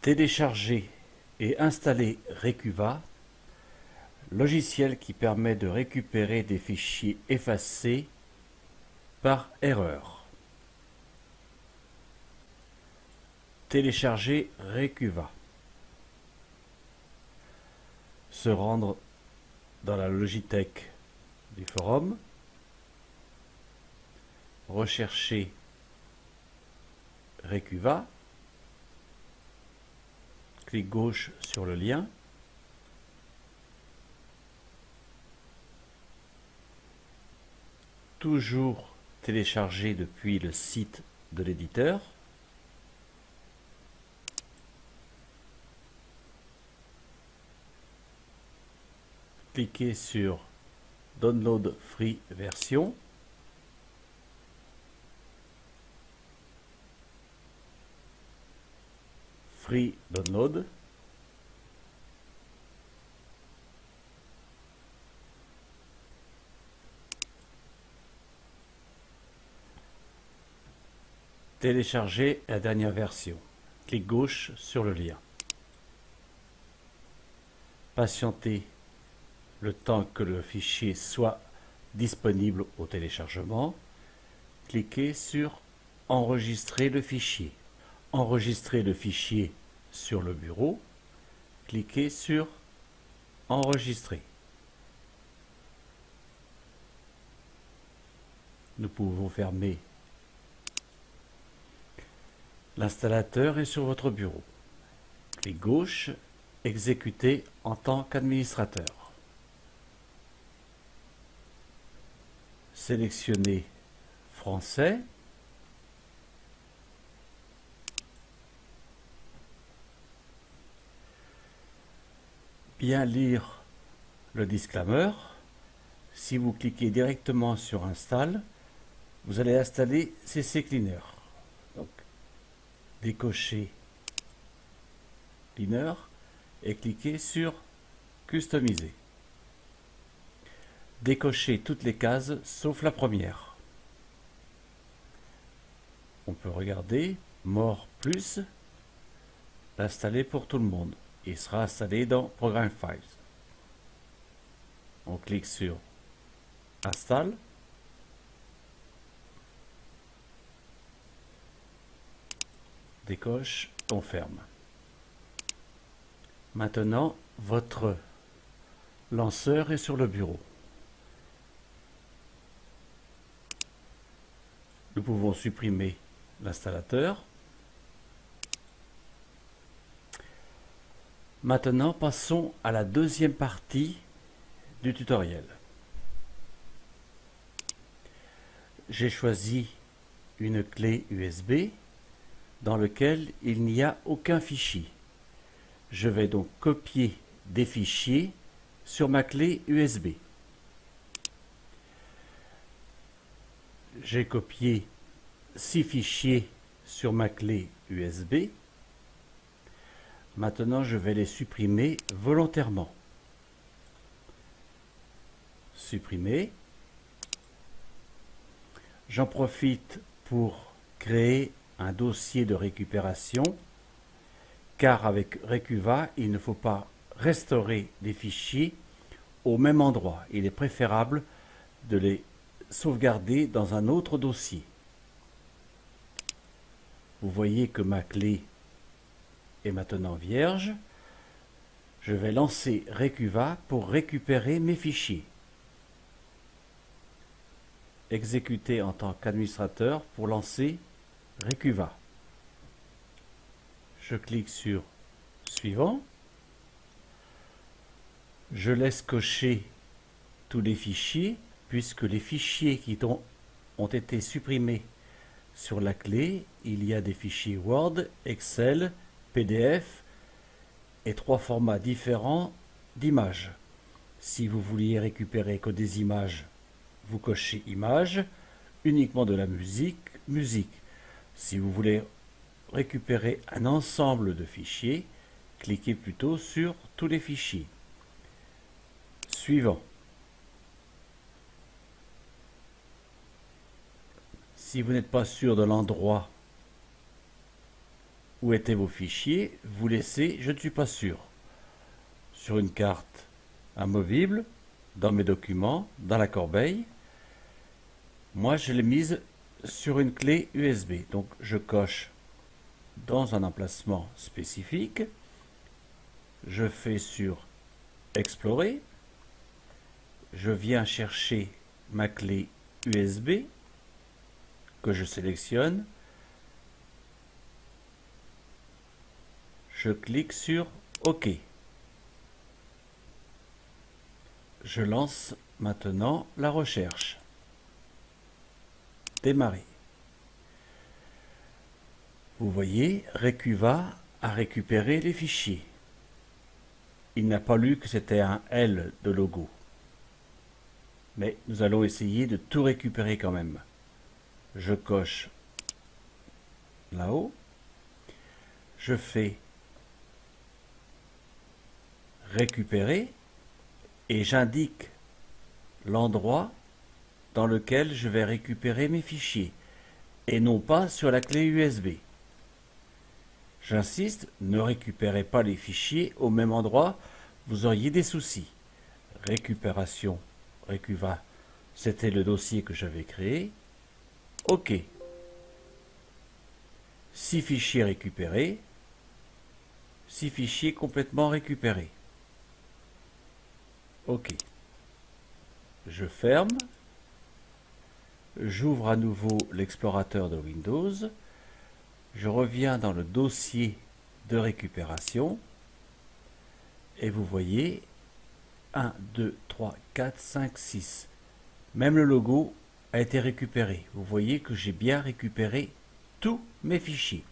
Télécharger et installer Recuva, logiciel qui permet de récupérer des fichiers effacés par erreur. Télécharger Recuva. Se rendre dans la Logitech du forum. Rechercher Recuva. Clic gauche sur le lien. Toujours téléchargé depuis le site de l'éditeur. Cliquez sur Download Free Version. Free Download. Télécharger la dernière version. Clic gauche sur le lien. Patientez le temps que le fichier soit disponible au téléchargement. Cliquez sur Enregistrer le fichier. Enregistrer le fichier sur le bureau. Cliquez sur Enregistrer. Nous pouvons fermer. L'installateur est sur votre bureau. Clic gauche, exécuter en tant qu'administrateur. Sélectionnez Français. Bien lire le disclaimer. Si vous cliquez directement sur Install, vous allez installer CC Cleaner. Donc, décochez Cleaner et cliquez sur Customiser. Décochez toutes les cases sauf la première. On peut regarder More plus, l'installer pour tout le monde. Il sera installé dans Program Files. On clique sur Install. Décoche, on ferme. Maintenant, votre lanceur est sur le bureau. Nous pouvons supprimer l'installateur. Maintenant, passons à la deuxième partie du tutoriel. J'ai choisi une clé USB dans laquelle il n'y a aucun fichier. Je vais donc copier des fichiers sur ma clé USB. J'ai copié 6 fichiers sur ma clé USB. Maintenant, je vais les supprimer volontairement. Supprimer. J'en profite pour créer un dossier de récupération, car avec Recuva, il ne faut pas restaurer des fichiers au même endroit. Il est préférable de les sauvegarder dans un autre dossier. Vous voyez que ma clé est maintenant vierge. Je vais lancer Recuva pour récupérer mes fichiers. Exécuter en tant qu'administrateur pour lancer Recuva. Je clique sur Suivant. Je laisse cocher tous les fichiers puisque les fichiers qui ont été supprimés sur la clé, il y a des fichiers Word, Excel, PDF et 3 formats différents d'images. Si vous vouliez récupérer que des images, vous cochez Images, uniquement de la musique, Musique. Si vous voulez récupérer un ensemble de fichiers, cliquez plutôt sur tous les fichiers. Suivant. Si vous n'êtes pas sûr de l'endroit où étaient vos fichiers, vous laissez « Je ne suis pas sûr » sur une carte amovible, dans mes documents, dans la corbeille. Moi, je l'ai mise sur une clé USB. Donc, je coche dans un emplacement spécifique. Je fais sur Explorer. Je viens chercher ma clé USB que je sélectionne. Je clique sur OK. Je lance maintenant la recherche. Démarrer. Vous voyez, Recuva a récupéré les fichiers. Il n'a pas lu que c'était un L de logo. Mais nous allons essayer de tout récupérer quand même. Je coche là-haut. Je fais récupérer et j'indique l'endroit dans lequel je vais récupérer mes fichiers et non pas sur la clé USB. J'insiste, ne récupérez pas les fichiers au même endroit, vous auriez des soucis. Récupération, Recuva, c'était le dossier que j'avais créé. OK. 6 fichiers récupérés, 6 fichiers complètement récupérés. OK. Je ferme. J'ouvre à nouveau l'explorateur de Windows. Je reviens dans le dossier de récupération. Et vous voyez, 1, 2, 3, 4, 5, 6. Même le logo a été récupéré. Vous voyez que j'ai bien récupéré tous mes fichiers.